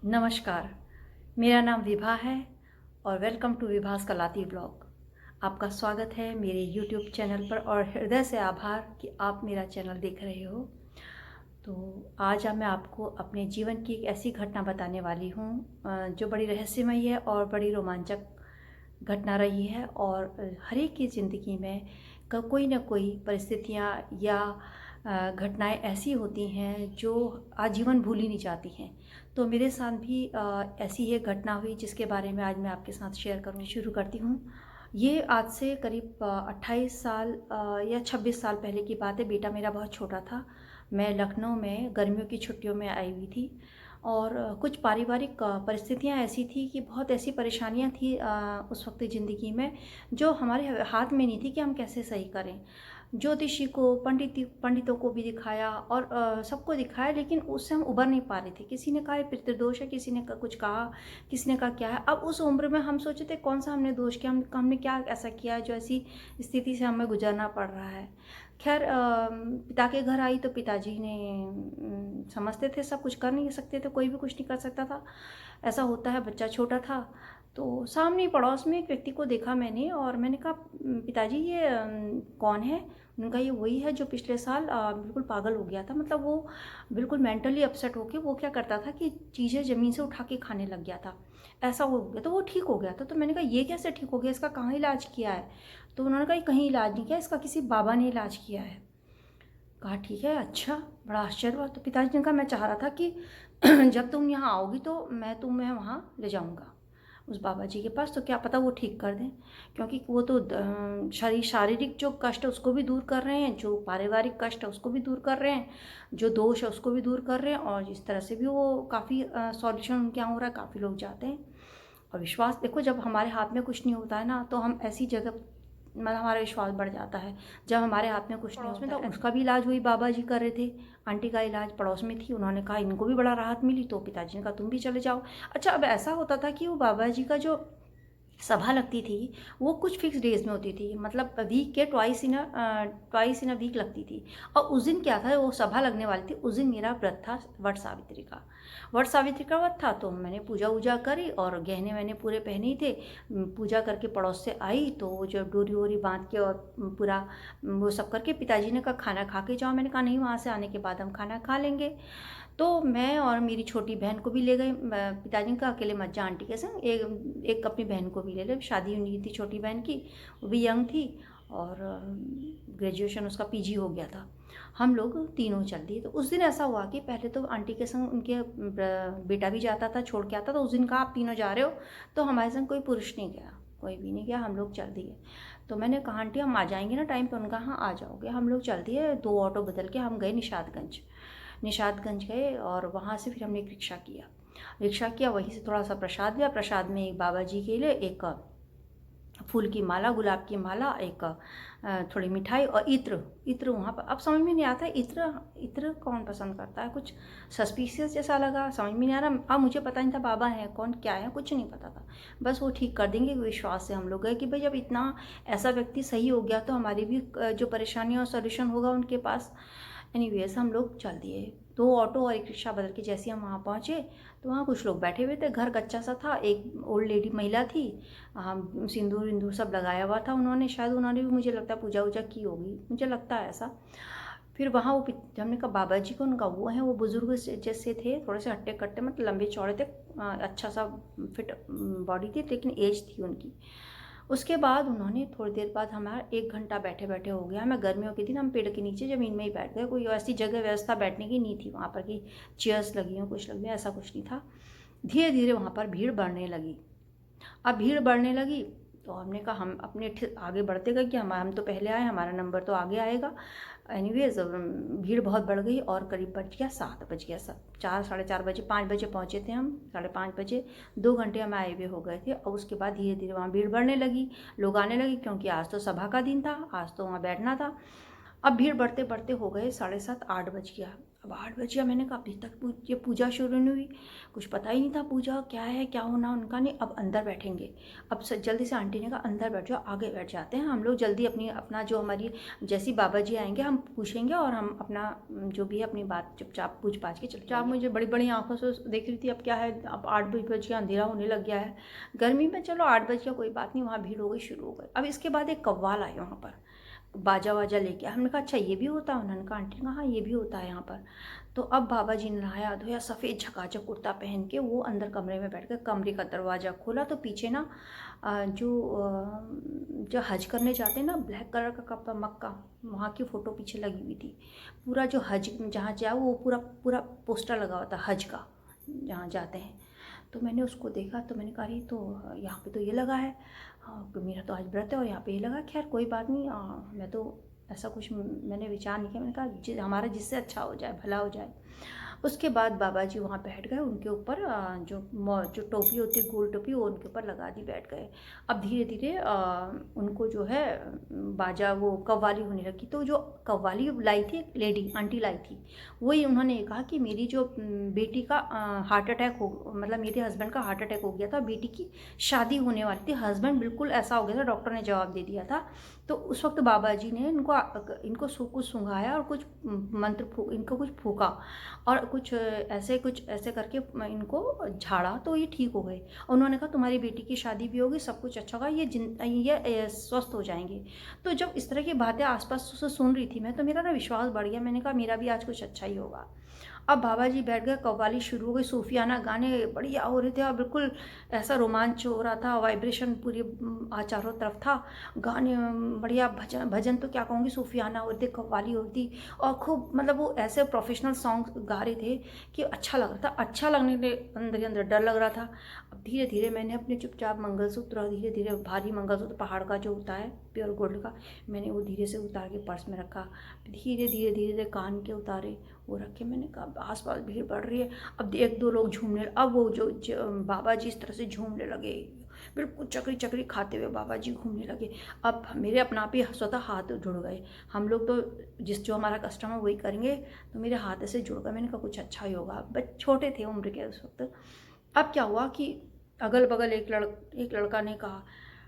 नमस्कार, मेरा नाम विभा है और वेलकम टू विभास कलाती ब्लॉग। आपका स्वागत है मेरे यूट्यूब चैनल पर और हृदय से आभार कि आप मेरा चैनल देख रहे हो। तो आज मैं आपको अपने जीवन की एक ऐसी घटना बताने वाली हूँ जो बड़ी रहस्यमयी है और बड़ी रोमांचक घटना रही है। और हर एक की ज़िंदगी में कोई ना कोई परिस्थितियाँ या घटनाएं ऐसी होती हैं जो आजीवन भूली नहीं जाती हैं। तो मेरे साथ भी ऐसी ही एक घटना हुई जिसके बारे में आज मैं आपके साथ शेयर करूँ शुरू करती हूँ। ये आज से करीब 28 साल या 26 साल पहले की बात है। बेटा मेरा बहुत छोटा था। मैं लखनऊ में गर्मियों की छुट्टियों में आई हुई थी और कुछ पारिवारिक परिस्थितियाँ ऐसी थी कि बहुत ऐसी परेशानियाँ थी उस वक्त ज़िंदगी में जो हमारे हाथ में नहीं थी कि हम कैसे सही करें। ज्योतिषी को, पंडितों को भी दिखाया और सबको दिखाया, लेकिन उससे हम उबर नहीं पा रहे थे। किसी ने कहा ये पितृदोष है, किसी ने कुछ कहा, किसी ने कहा क्या है। अब उस उम्र में हम सोचे थे कौन सा हमने दोष किया, हमने क्या ऐसा किया है जो ऐसी स्थिति से हमें गुजरना पड़ रहा है। खैर पिता के घर आई तो पिताजी ने समझते थे सब कुछ कर नहीं सकते थे, कोई भी कुछ नहीं कर सकता था। ऐसा होता है, बच्चा छोटा था। तो सामने पड़ोस में एक व्यक्ति को देखा मैंने और मैंने कहा पिताजी ये कौन है। उनका ये वही है जो पिछले साल बिल्कुल पागल हो गया था। मतलब वो बिल्कुल मेंटली अपसेट होके वो क्या करता था कि चीज़ें ज़मीन से उठा के खाने लग गया था। ऐसा हो गया तो वो ठीक हो गया था। तो मैंने कहा ये कैसे ठीक हो गया, इसका कहाँ इलाज किया है। तो उन्होंने कहा कहीं इलाज नहीं किया, इसका किसी बाबा ने इलाज किया है। कहा ठीक है, अच्छा। बड़ा आश्चर्य हुआ। तो पिताजी ने कहा मैं चाह रहा था कि जब तुम यहाँ आओगी तो मैं तुम्हें वहाँ ले जाऊँगा उस बाबा जी के पास, तो क्या पता वो ठीक कर दें। क्योंकि वो तो शारीरिक जो कष्ट है उसको भी दूर कर रहे हैं, जो पारिवारिक कष्ट है उसको भी दूर कर रहे हैं, जो दोष है उसको भी दूर कर रहे हैं। और इस तरह से भी वो काफ़ी सॉल्यूशन उनके यहाँ हो रहा है, काफ़ी लोग जाते हैं। और विश्वास देखो, जब हमारे हाथ में कुछ नहीं होता है ना तो हम ऐसी जगह मतलब हमारा विश्वास बढ़ जाता है। जब हमारे हाथ में कुछ नहीं होता है। उसका भी इलाज वही बाबा जी कर रहे थे। आंटी का इलाज पड़ोस में थी, उन्होंने कहा इनको भी बड़ा राहत मिली, तो पिताजी ने कहा तुम भी चले जाओ। अच्छा, अब ऐसा होता था कि वो बाबा जी का जो सभा लगती थी वो कुछ फिक्स डेज में होती थी, मतलब वीक के ट्वाइस इन अ वीक लगती थी। और उस दिन क्या था, वो सभा लगने वाली थी, उस दिन मेरा व्रत था वट सावित्री का व्रत था। तो मैंने पूजा वूजा करी और गहने वहने पूरे पहने ही थे। पूजा करके पड़ोस से आई तो वो जो डोरी वोरी बांध के और पूरा वो सब करके पिताजी ने कहा खाना खा के जाओ। मैंने कहा नहीं, वहाँ से आने के बाद हम खाना खा लेंगे। तो मैं और मेरी छोटी बहन को भी ले गए। पिताजी का अकेले मत जा आंटी के संग, एक अपनी बहन को भी ले ले। शादी हुई थी छोटी बहन की, वो भी यंग थी और ग्रेजुएशन उसका पीजी हो गया था। हम लोग तीनों चल दिए। तो उस दिन ऐसा हुआ कि पहले तो आंटी के संग उनके बेटा भी जाता था, छोड़ के आता था। उस दिन कहा आप तीनों जा रहे हो, तो हमारे संग कोई पुरुष नहीं गया, कोई भी नहीं गया, हम लोग चल दिए। तो मैंने कहा आंटी हम आ जाएंगे ना टाइम पे। उनका हाँ आ जाओगे। हम लोग चल दिए, 2 ऑटो बदल के हम गए निषादगंज गए और वहाँ से फिर हमने एक रिक्शा किया। वहीं से थोड़ा सा प्रसाद लिया। प्रसाद में एक बाबा जी के लिए एक फूल की माला, गुलाब की माला, एक थोड़ी मिठाई और इत्र वहाँ पर। अब समझ में नहीं आता इत्र कौन पसंद करता है, कुछ सस्पिशियस जैसा लगा, समझ में नहीं आ रहा। अब मुझे पता नहीं था बाबा है कौन, क्या है, कुछ नहीं पता था। बस वो ठीक कर देंगे विश्वास से हम लोग गए कि भाई जब इतना ऐसा व्यक्ति सही हो गया तो हमारी भी जो परेशानियाँ और सोल्यूशन होगा उनके पास। एनीवेज हम लोग चल दिए। 2 ऑटो और एक रिक्शा बदल के जैसे हम वहाँ पहुँचे तो वहाँ कुछ लोग बैठे हुए थे। घर कच्चा सा था। एक ओल्ड लेडी महिला थी, सिंदूर विंदूर सब लगाया हुआ था उन्होंने। शायद उन्होंने भी मुझे लगता है पूजा वूजा की होगी, मुझे लगता है ऐसा। फिर वहाँ वो हमने कहा बाबा जी को, उनका वो है, वो बुजुर्ग जैसे थे, थोड़े से हट्टे कट्टे, मतलब लंबे चौड़े थे, अच्छा सा फिट बॉडी थी, लेकिन एज थी उनकी। उसके बाद उन्होंने थोड़ी देर बाद, हमारा 1 घंटा बैठे बैठे हो गया। मैं गर्मियों के दिन हम पेड़ के नीचे ज़मीन में ही बैठ गए। कोई ऐसी जगह व्यवस्था बैठने की नहीं थी वहाँ पर कि चेयर्स लगी हों, कुछ लगी, ऐसा कुछ नहीं था। धीरे धीरे वहाँ पर भीड़ बढ़ने लगी। अब भीड़ बढ़ने लगी तो हमने कहा हम अपने आगे बढ़ते गए कि हम तो पहले आए, हमारा नंबर तो आगे आएगा। एनीवेज भीड़ बहुत बढ़ गई और करीब बज गया 7 बज गया, सब 4 साढ़े 4 बजे, 5 बजे पहुँचे थे हम, 5:30 बजे। 2 घंटे हम आए हुए हो गए थे। और उसके बाद धीरे धीरे वहाँ भीड़ बढ़ने लगी, लोग आने लगे, क्योंकि आज तो सभा का दिन था, आज तो वहाँ बैठना था। अब भीड़ बढ़ते बढ़ते हो गए 7:30 8 बज गया। अब 8 बज गया। मैंने कहा अभी तक ये पूजा शुरू नहीं हुई, कुछ पता ही नहीं था पूजा क्या है क्या होना उनका। नहीं, अब अंदर बैठेंगे। अब जल्दी से आंटी ने कहा अंदर बैठ जाओ, आगे बैठ जाते हैं हम लोग जल्दी। अपना जो हमारी जैसी बाबा जी आएंगे हम पूछेंगे और हम अपना जो भी है अपनी बात चुपचाप पूछ पाछ के चले जाओ। मुझे बड़ी बड़ी आंखों से देख रही थी। अब क्या है, अब 8 बज गया, अंधेरा होने लग गया है गर्मी में। चलो 8 बज गया, कोई बात नहीं। वहाँ भीड़ हो गई, शुरू हो गई। अब इसके बाद एक कव्वाल आए वहाँ पर, बाजा वाजा लेके। हमने कहा अच्छा ये भी होता है? उन्होंने कहा आंटी ने कहा हाँ ये भी होता है यहाँ पर। तो अब बाबा जी ने नहाया धोया, सफ़ेद झकाझक कुर्ता पहन के वो अंदर कमरे में बैठ गए। कमरे का दरवाज़ा खोला तो पीछे ना जो हज करने जाते हैं ना, ब्लैक कलर का कपड़ा मक्का, वहाँ की फ़ोटो पीछे लगी हुई थी। पूरा जो हज जहाँ जाओ वो पूरा पूरा पोस्टर लगा हुआ था हज का, जहाँ जाते हैं। तो मैंने उसको देखा तो मैंने कहा तो यहाँ पे तो ये लगा है, मेरा तो आज व्रत है और यहाँ पे ये लगा। खैर कोई बात नहीं, मैं तो ऐसा कुछ मैंने विचार नहीं किया। मैंने कहा हमारा जिससे अच्छा हो जाए, भला हो जाए। उसके बाद बाबा जी वहाँ बैठ गए, उनके ऊपर जो टोपी होती है गोल टोपी वो उनके ऊपर लगा दी, बैठ गए। अब धीरे धीरे उनको जो है बाजा वो कव्वाली होने लगी। तो जो कव्वाली लाई थी एक लेडी आंटी लाई थी, वही उन्होंने कहा कि मेरी जो बेटी का हार्ट अटैक हो, मतलब मेरे हस्बैंड का हार्ट अटैक हो गया था, बेटी की शादी होने वाली थी, हस्बैंड बिल्कुल ऐसा हो गया था, डॉक्टर ने जवाब दे दिया था। तो उस वक्त बाबा जी ने इनको कुछ सुंघाया और कुछ मंत्र इनको कुछ फूका और कुछ ऐसे करके इनको झाड़ा तो ये ठीक हो गए। उन्होंने कहा तुम्हारी बेटी की शादी भी होगी, सब कुछ अच्छा होगा, ये स्वस्थ हो जाएंगे। तो जब इस तरह की बातें आसपास से सुन रही थी मैं, तो मेरा ना विश्वास बढ़ गया। मैंने कहा मेरा भी आज कुछ अच्छा ही होगा। अब बाबा जी बैठ गए, कव्वाली शुरू हो गई, सूफियाना गाने बढ़िया हो रहे थे और बिल्कुल ऐसा रोमांच हो रहा था, वाइब्रेशन पूरी चारों तरफ था। गाने बढ़िया, भजन भजन तो क्या कहूँगी, सूफियाना होते, कव्वाली होती और खूब, मतलब वो ऐसे प्रोफेशनल सॉन्ग गा रहे थे कि अच्छा लग रहा था। अच्छा लगने के अंदर ही अंदर डर लग रहा था। अब धीरे धीरे मैंने अपने चुपचाप मंगलसूत्र, और धीरे धीरे भारी मंगलसूत्र पहाड़ का जो होता है प्योर गोल्ड का, मैंने वो धीरे से उतार के पर्स में रखा। धीरे धीरे धीरे धीरे कान के उतारे, वो रखे। मैंने कहा आसपास भीड़ बढ़ रही है। अब एक दो लोग झूमने, अब वो जो बाबा जी इस तरह से झूमने लगे, बिल्कुल चक्री चक्री खाते हुए बाबा जी घूमने लगे। अब मेरे अपना आप ही स्वतः हाथ जुड़ गए। हम लोग तो जो हमारा कस्टमर वही करेंगे, तो मेरे हाथ ऐसे जुड़ गए। मैंने कहा कुछ अच्छा ही होगा। बस छोटे थे उम्र के उस वक्त। अब क्या हुआ कि अगल बगल एक लड़का ने कहा,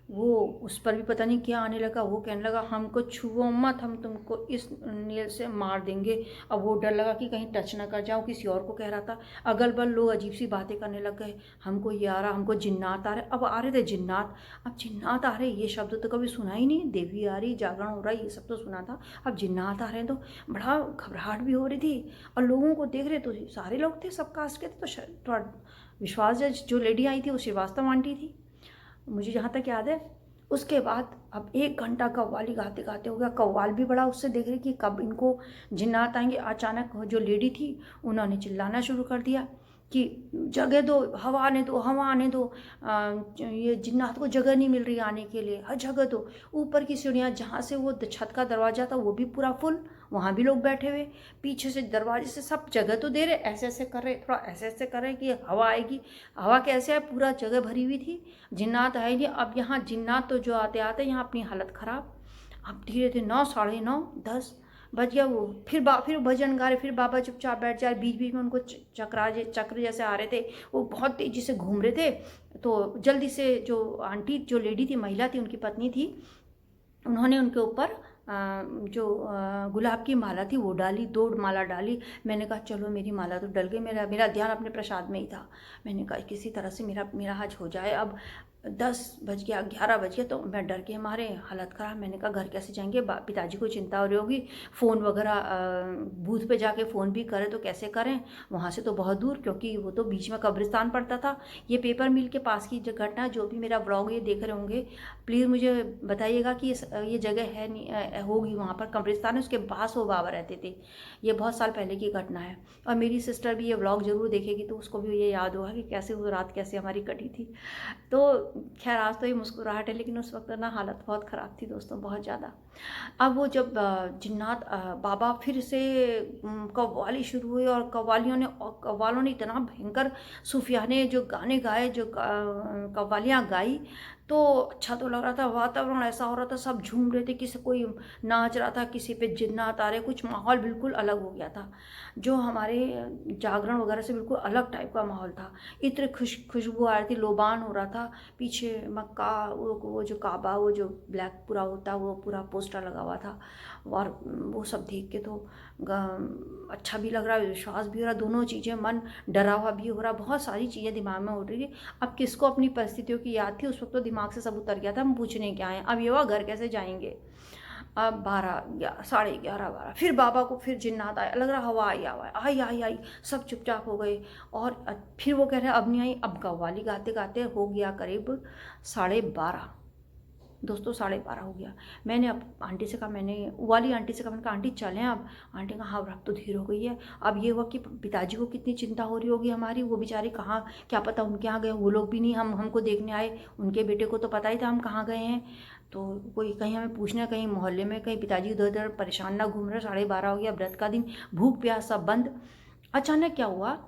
वो उस पर भी पता नहीं क्या आने लगा। वो कहने लगा हमको छुओ मत, हम तुमको इस नेल से मार देंगे। अब वो डर लगा कि कहीं टच ना कर जाऊँ, किसी और को कह रहा था। अगल बगल लोग अजीब सी बातें करने लग गए, हमको ये आ रहा, हमको जिन्नात आ रहे। अब आ रहे थे जिन्नात। अब जिन्नात आ रहे, ये शब्द तो कभी सुना ही नहीं। देवी आ रही, जागरण हो रहा है, ये सब तो सुना था। अब जिन्नात आ रहे हैं तो बड़ा घबराहट भी हो रही थी। और लोगों को देख रहे तो सारे लोग थे, सब कास्ट के थे। तो थोड़ा विश्वास, जो लेडी आई थी वो श्रीवास्तव आंटी थी, मुझे जहाँ तक याद है। उसके बाद अब 1 घंटा कव्वाली गाते गाते हो गया। कव्वाल भी बड़ा उससे देख रही कि कब इनको जिन्नात आएंगे। अचानक जो लेडी थी उन्होंने चिल्लाना शुरू कर दिया कि जगह दो, हवा आने दो, हवा आने दो, ये जिन्नात को जगह नहीं मिल रही आने के लिए, हर जगह दो। ऊपर की सीढ़ियाँ, जहाँ से वो छत का दरवाज़ा था वो भी पूरा फुल, वहाँ भी लोग बैठे हुए। पीछे से दरवाजे से सब जगह तो दे रहे, ऐसे ऐसे कर रहे, थोड़ा ऐसे ऐसे कर रहे कि हवा आएगी। हवा कैसे है, पूरा जगह भरी हुई थी, जिन्नात है नहीं। अब यहाँ जिन्नात तो जो आते आते यहाँ अपनी हालत ख़राब। अब धीरे धीरे 9, साढ़े 9, 10 बज गया। वो फिर भजन गा रहे, फिर बाबा चुपचाप बैठ जाए। बीच बीच में उनको चक्र जैसे आ रहे थे, वो बहुत तेज़ी से घूम रहे थे। तो जल्दी से जो आंटी, जो लेडी थी, महिला थी, उनकी पत्नी थी, उन्होंने उनके ऊपर जो गुलाब की माला थी वो डाली, 2 माला डाली। मैंने कहा चलो मेरी माला तो डल गई। मेरा ध्यान अपने प्रसाद में ही था। मैंने कहा किसी तरह से मेरा हज हो जाए। अब 10 बज गया, 11 बज गया, तो मैं डर के मारे हालत ख़राब। मैंने कहा घर कैसे जाएंगे, पिताजी को चिंता हो रही होगी, फ़ोन वगैरह बूथ पे जाके फ़ोन भी करें तो कैसे करें, वहाँ से तो बहुत दूर, क्योंकि वो तो बीच में कब्रिस्तान पड़ता था। ये पेपर मिल के पास की घटना, जो भी मेरा ब्लॉग ये देख रहे होंगे प्लीज़ मुझे बताइएगा कि ये जगह है नहीं होगी, वहाँ पर कब्रिस्तान है, उसके पास वो बाबा रहते थे। ये बहुत साल पहले की घटना है। और मेरी सिस्टर भी ये व्लॉग ज़रूर देखेगी तो उसको भी ये याद होगा कि कैसे वो रात कैसे हमारी कटी थी। तो खैर आज तो ये मुस्कुराहट है, लेकिन उस वक्त ना हालत बहुत ख़राब थी दोस्तों, बहुत ज़्यादा। अब वो जब जिन्नात बाबा फिर से कव्वाली शुरू हुई, और कव्वालों ने इतना भयंकर सूफियाने जो गाने गाए, जो कव्वालियाँ गाई, तो अच्छा तो लग रहा था, वातावरण ऐसा हो रहा था, सब झूम रहे थे, किसी कोई नाच रहा था, किसी पे जिन्नात आ रहे, कुछ माहौल बिल्कुल अलग हो गया था। जो हमारे जागरण वगैरह से बिल्कुल अलग टाइप का माहौल था। इतनी खुशबू आ रही थी, लोबान हो रहा था। पीछे मक्का, वो जो काबा, वो जो ब्लैक पूरा होता, वो पूरा पोस्टर लगा हुआ था। और वो सब देख के तो अच्छा भी लग रहा है, विश्वास भी हो रहा, दोनों चीज़ें, मन डरा हुआ भी हो रहा, बहुत सारी चीज़ें दिमाग में उठ रही थी। अब किसको अपनी परिस्थितियों की याद थी, उस वक्त तो दिमाग से सब उतर गया था, हम पूछने क्या आए, अब ये हुआ घर कैसे जाएंगे। अब 12 या 11:30 12, फिर बाबा को फिर जिन्नात आया, लग रहा हवा आई, हवा आई आई आई, सब चुपचाप हो गए। और फिर वो कह रहे अब नहीं आई। अब कव्वाली गाते गाते हो गया करीब 12:30। दोस्तों 12:30 हो गया। मैंने अब आंटी से कहा, मैंने वाली आंटी से कहा, मैंने कहा आंटी चलें अब। आंटी कहा हाँ अब तो देर हो गई है। अब ये हुआ कि पिताजी को कितनी चिंता हो रही होगी हमारी, वो बेचारे कहाँ, क्या पता उनके यहाँ गए, वो लोग भी नहीं हमको देखने आए। उनके बेटे को तो पता ही था हम कहाँ गए हैं। तो कोई कहीं हमें पूछना, कहीं मोहल्ले में कहीं पिताजी इधर उधर परेशान ना घूम रहे। 12:30 हो गया, व्रत का दिन, भूख प्यास सब बंद। अचानक क्या हुआ,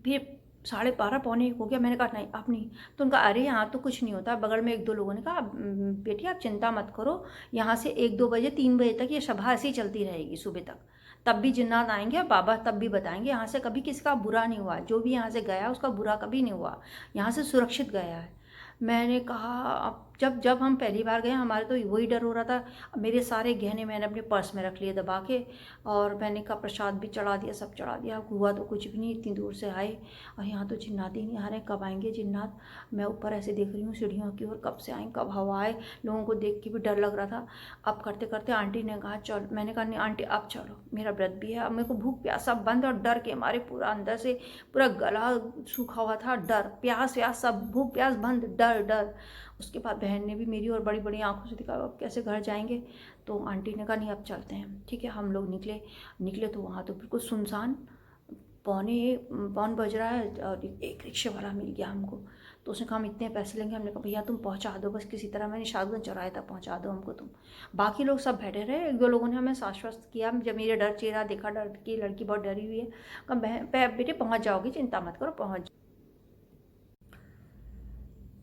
फिर 12:30 पौने 1 हो गया। मैंने कहा नहीं अब नहीं। तो उनका अरे यहाँ तो कुछ नहीं होता। बगल में 1-2 लोगों ने कहा बेटी आप चिंता मत करो, यहाँ से 1-2 बजे 3 बजे तक ये सभा ऐसी चलती रहेगी सुबह तक। तब भी जिन्नात आएंगे और बाबा तब भी बताएंगे, यहाँ से कभी किसी का बुरा नहीं हुआ, जो भी यहाँ से गया उसका बुरा कभी नहीं हुआ, यहाँ से सुरक्षित गया है। मैंने कहा अब जब जब हम पहली बार गए हमारे तो वही डर हो रहा था। मेरे सारे गहने मैंने अपने पर्स में रख लिए दबा के, और मैंने कहा प्रसाद भी चढ़ा दिया, सब चढ़ा दिया। हुआ तो कुछ भी नहीं, इतनी दूर से आए और यहाँ तो जिन्नात ही नहीं आ रहे, कब आएंगे जिन्नात। मैं ऊपर ऐसे देख रही हूँ सीढ़ियों की ओर, कब से आएँ कब हवा आए। लोगों को देख के भी डर लग रहा था। अब करते करते आंटी ने कहा चल, मैंने कहा नहीं आंटी अब चलो, मेरा व्रत भी है। अब मेरे को भूख प्यास सब बंद, और डर के हमारे पूरा अंदर से पूरा गला सूखा हुआ था। डर प्यास व्यास सब, भूख प्यास बंद, डर डर। उसके बाद बहन ने भी मेरी और बड़ी बड़ी आंखों से दिखा अब कैसे घर जाएंगे। तो आंटी ने कहा नहीं अब चलते हैं। ठीक है, हम लोग निकले। निकले तो वहाँ तो बिल्कुल सुनसान, पौन बज रहा है, और एक रिक्शे वाला मिल गया हमको। तो उसने कहा हम इतने पैसे लेंगे। हमने कहा भैया तुम पहुंचा दो बस, किसी तरह मैंने निशादगंज चौराहे तक पहुंचा दो हमको तुम। बाकी लोग सब बैठे रहे। 1-2 लोगों ने हमें आश्वस्त किया। जब मेरे डर चेहरा देखा, डर की लड़की बहुत डरी हुई है, कहा बहन बेटे पहुँच जाओगी, चिंता मत करो पहुँच।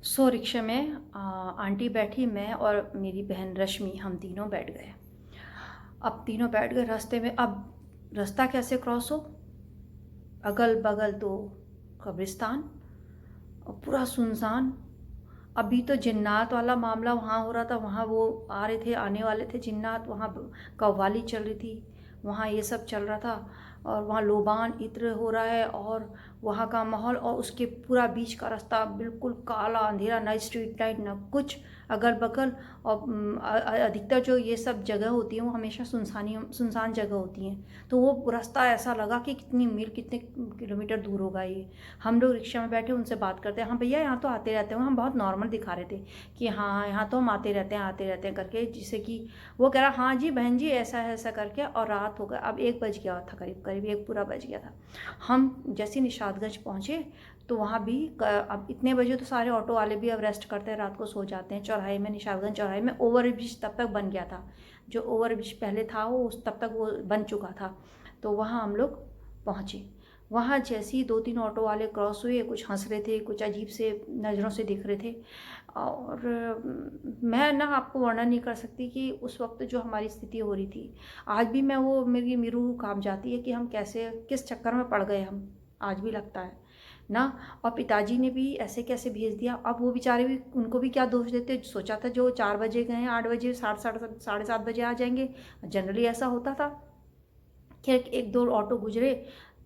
सो रिक्शे में आंटी बैठी, मैं और मेरी बहन रश्मि, हम तीनों बैठ गए। अब तीनों बैठ गए रास्ते में। अब रास्ता कैसे क्रॉस हो, अगल बगल तो कब्रिस्तान और पूरा सुनसान। अभी तो जिन्नात वाला मामला वहाँ हो रहा था, वहाँ वो आ रहे थे, आने वाले थे जिन्नात, वहाँ कव्वाली चल रही थी, वहाँ ये सब चल रहा था। और वहाँ लोबान इत्र हो रहा है, और वहाँ का माहौल, और उसके पूरा बीच का रास्ता बिल्कुल काला अंधेरा, ना स्ट्रीट लाइट ना कुछ अगल बगल। और अधिकतर जो ये सब जगह होती हैं वो हमेशा सुनसान जगह होती हैं। तो वो रास्ता ऐसा लगा कि कितनी मील, कितने किलोमीटर दूर होगा ये। हम लोग रिक्शा में बैठे, उनसे बात करते हैं, हाँ भैया यहाँ तो आते रहते हैं। हम बहुत नॉर्मल दिखा रहे थे कि हाँ यहाँ तो हम आते रहते हैं करके, जिससे कि वो कह रहा हाँ जी बहन जी ऐसा है ऐसा करके। और रात हो गया, अब 1 बज गया था, करीब करीब 1 पूरा बज गया था। हम जैसे निशादगंज पहुँचे तो वहाँ भी अब इतने बजे तो सारे ऑटो वाले भी अब रेस्ट करते हैं, रात को सो जाते हैं। चौराहे में, निशादगंज चौराहे में ओवर ब्रिज तब तक बन गया था, जो ओवर ब्रिज पहले था वो उस तब तक वो बन चुका था। तो वहाँ हम लोग पहुँचे। वहाँ जैसे ही 2-3 ऑटो वाले क्रॉस हुए, कुछ हंस रहे थे, कुछ अजीब से नज़रों से दिख रहे थे। और मैं ना आपको वर्णन नहीं कर सकती कि उस वक्त जो हमारी स्थिति हो रही थी। आज भी मैं वो मेरी रूह कांप जाती है कि हम कैसे, किस चक्कर में पड़ गए हम, आज भी लगता है ना। और पिताजी ने भी ऐसे कैसे भेज दिया। अब वो बेचारे भी, उनको भी क्या दोष देते। सोचा था जो 4 बजे गए 8 बजे, 7:30 बजे आ जाएंगे, जनरली ऐसा होता था। खैर 1-2 ऑटो गुजरे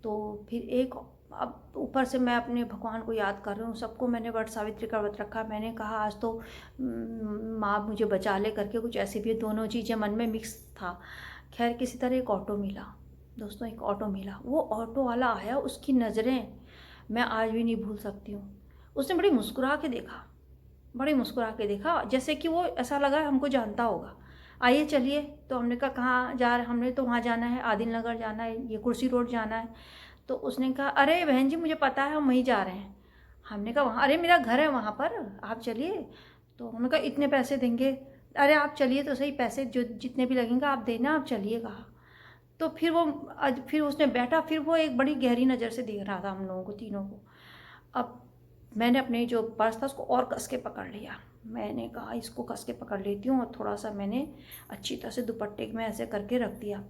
तो फिर एक, अब ऊपर से मैं अपने भगवान को याद कर रही हूँ। सबको मैंने वट सावित्री का व्रत रखा। मैंने कहा आज तो माँ मुझे बचा ले करके, कुछ ऐसे भी दोनों चीज़ें मन में मिक्स था। खैर किसी तरह एक ऑटो मिला दोस्तों, एक ऑटो मिला। वो ऑटो वाला आया, उसकी नज़रें मैं आज भी नहीं भूल सकती हूँ। उसने बड़ी मुस्कुरा के देखा, बड़ी मुस्कुरा के देखा, जैसे कि वो ऐसा लगा हमको जानता होगा। आइए चलिए। तो हमने कहा कहाँ जा रहे, हमने तो वहाँ जाना है, आदिल नगर जाना है, ये कुर्सी रोड जाना है। तो उसने कहा अरे बहन जी मुझे पता है हम वहीं जा रहे हैं। हमने कहा वहाँ, अरे मेरा घर है वहाँ पर, आप चलिए। तो हमने कहा इतने पैसे देंगे। अरे आप चलिए तो सही, पैसे जो जितने भी लगेंगे आप देना, आप चलिए कहा। तो फिर वो फिर उसने बैठा, फिर वो एक बड़ी गहरी नज़र से देख रहा था हम लोगों को तीनों को। अब मैंने अपने जो पर्स था उसको और कस के पकड़ लिया। मैंने कहा इसको कस के पकड़ लेती हूँ, और थोड़ा सा मैंने अच्छी तरह से दुपट्टे में ऐसे करके रख दिया।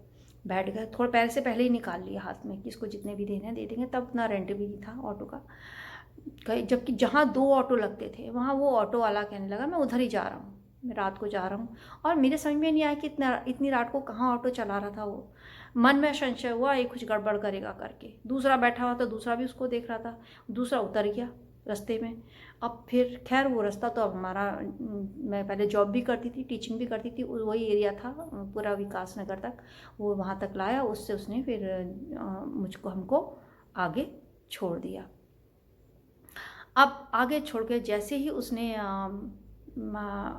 बैठ गए, थोड़ा पैर से पहले ही निकाल लिया हाथ में कि इसको जितने भी देने हैं दे देंगे। तब ना रेंट भी नहीं था ऑटो का कहीं, जबकि जहाँ 2 ऑटो लगते थे वहाँ वो ऑटो वाला कहने लगा मैं उधर ही जा रहा हूँ, मैं रात को जा रहा हूँ। और मेरे समझ में नहीं आया कि इतनी रात को कहाँ ऑटो चला रहा था वो। मन में संशय हुआ ये कुछ गड़बड़ करेगा करके। दूसरा बैठा हुआ तो दूसरा भी उसको देख रहा था, दूसरा उतर गया रास्ते में। अब फिर खैर वो रास्ता तो अब हमारा, मैं पहले जॉब भी करती थी, टीचिंग भी करती थी, वही एरिया था पूरा विकास नगर तक, वो वहाँ तक लाया। उससे उसने फिर हमको आगे छोड़ दिया। अब आगे छोड़ के जैसे ही उसने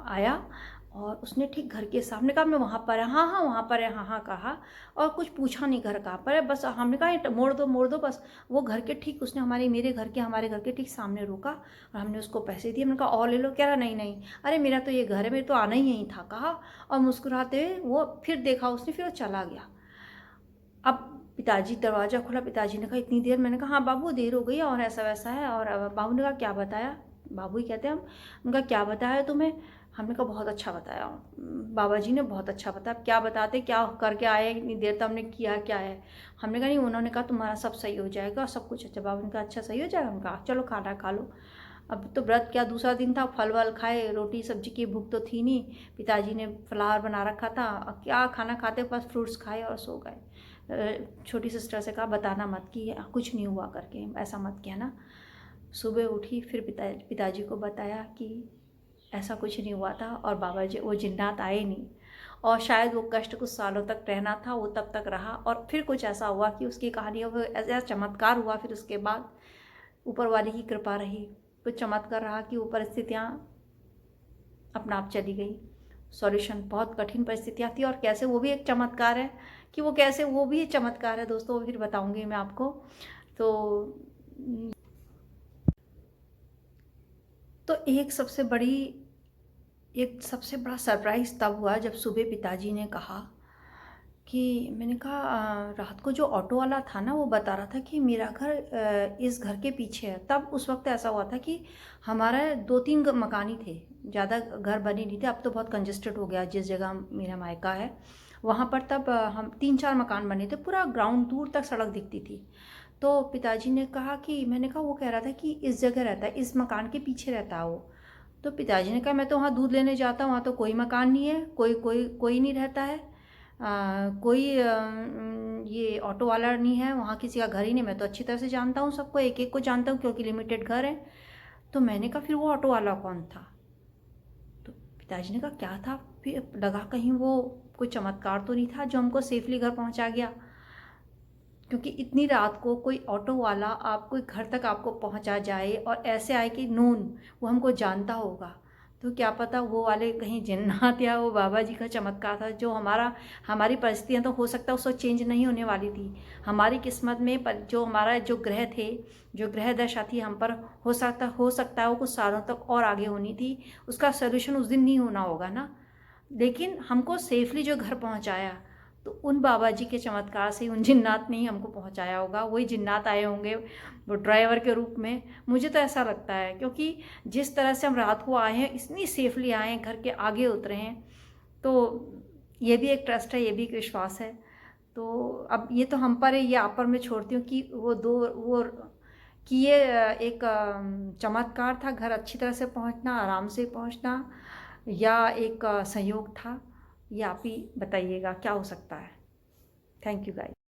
आया और उसने ठीक घर के सामने कहा मैं वहाँ पर है, हाँ हाँ वहाँ पर है, हाँ हाँ कहा, और कुछ पूछा नहीं घर कहाँ पर है, बस हमने कहा ये मोड़ दो बस। वो घर के ठीक, उसने हमारे घर के ठीक सामने रोका और हमने उसको पैसे दिए। मैंने कहा और ले लो, कह रहा नहीं नहीं, अरे मेरा तो ये घर है, मेरे तो आना ही यहीं था कहा। और मुस्कुराते हुए वो फिर देखा उसने, फिर वो चला गया। अब पिताजी, दरवाज़ा खुला, पिताजी ने कहा इतनी देर? मैंने कहा हाँ बाबू देर हो गई है और ऐसा वैसा है। और बाबू ने कहा क्या बताया? बाबू ही कहते हैं हम। उनका क्या बताया तुम्हें? हमने कहा बहुत अच्छा बताया बाबा जी ने, बहुत अच्छा बताया। क्या बताते, क्या करके आए, इतनी देर तक हमने किया क्या है? हमने कहा नहीं, उन्होंने कहा तुम्हारा सब सही हो जाएगा, सब कुछ अच्छा। बाबू ने कहा अच्छा सही हो जाएगा? हमने कहा चलो खाना खा लो। अब तो व्रत क्या, दूसरा दिन था, फल वल खाए, रोटी सब्जी की भूख तो थी नहीं। पिताजी ने फलाहार बना रखा था, क्या खाना खाते बस फ्रूट्स खाए और सो गए। छोटी सिस्टर से कहा बताना मत कि कुछ नहीं हुआ करके, ऐसा मत कहना। सुबह उठी फिर पिताजी को बताया कि ऐसा कुछ नहीं हुआ था, और बाबा जी वो जिन्नात आए नहीं, और शायद वो कष्ट कुछ सालों तक रहना था, वो तब तक रहा। और फिर कुछ ऐसा हुआ कि उसकी कहानी ऐसा चमत्कार हुआ। फिर उसके बाद ऊपर वाले की कृपा रही, कुछ चमत्कार रहा कि वो परिस्थितियाँ अपना आप चली गई। सॉल्यूशन, बहुत कठिन परिस्थितियाँ थी, और कैसे वो भी एक चमत्कार है, कि वो कैसे वो भी एक चमत्कार है दोस्तों, वो फिर बताऊंगी मैं आपको। तो एक सबसे बड़ा सरप्राइज़ तब हुआ जब सुबह पिताजी ने कहा कि, मैंने कहा रात को जो ऑटो वाला था ना वो बता रहा था कि मेरा घर इस घर के पीछे है। तब उस वक्त ऐसा हुआ था कि हमारा 2-3 मकान ही थे, ज़्यादा घर बने नहीं थे। अब तो बहुत कंजेस्टेड हो गया, जिस जगह मेरा मायका है वहाँ पर तब हम 3-4 मकान बने थे, पूरा ग्राउंड दूर तक सड़क दिखती थी। तो पिताजी ने कहा कि, मैंने कहा वो कह रहा था कि इस जगह रहता है, इस मकान के पीछे रहता है वो। तो पिताजी ने कहा मैं तो वहाँ दूध लेने जाता हूँ, वहाँ तो कोई मकान नहीं है, कोई नहीं रहता है, कोई ये ऑटो वाला नहीं है, वहाँ किसी का घर ही नहीं। मैं तो अच्छी तरह से जानता हूँ सबको, एक एक को जानता हूँ क्योंकि लिमिटेड घर है। तो मैंने कहा फिर वो ऑटो वाला कौन था? तो पिताजी ने कहा क्या था? फिर लगा कहीं वो कोई चमत्कार तो नहीं था जो हमको सेफली घर पहुँचा गया, क्योंकि इतनी रात को कोई ऑटो वाला आपको घर तक आपको पहुंचा जाए, और ऐसे आए कि नून वो हमको जानता होगा। तो क्या पता वो वाले कहीं जिन्नात या वो बाबा जी का चमत्कार था, जो हमारी परिस्थितियाँ तो हो सकता है उस वक्त चेंज नहीं होने वाली थी। हमारी किस्मत में पर जो हमारा जो ग्रह थे, जो ग्रह दशा थी हम पर, हो सकता है वो कुछ सालों तक और आगे होनी थी। उसका सोल्यूशन उस दिन नहीं होना होगा ना, लेकिन हमको सेफली जो घर पहुंचाया, तो उन बाबा जी के चमत्कार से, उन जिन्नात ने ही हमको पहुंचाया होगा। वही जिन्नात आए होंगे वो ड्राइवर के रूप में, मुझे तो ऐसा लगता है। क्योंकि जिस तरह से हम रात को आए हैं, इतनी सेफली आए हैं, घर के आगे उतरे हैं, तो ये भी एक ट्रस्ट है, ये भी एक विश्वास है। तो अब ये तो हम पर है, ये आप पर मैं छोड़ती हूँ कि वो कि ये एक चमत्कार था, घर अच्छी तरह से पहुँचना, आराम से पहुँचना, या एक संयोग था। ये आप ही बताइएगा क्या हो सकता है। Thank you guys.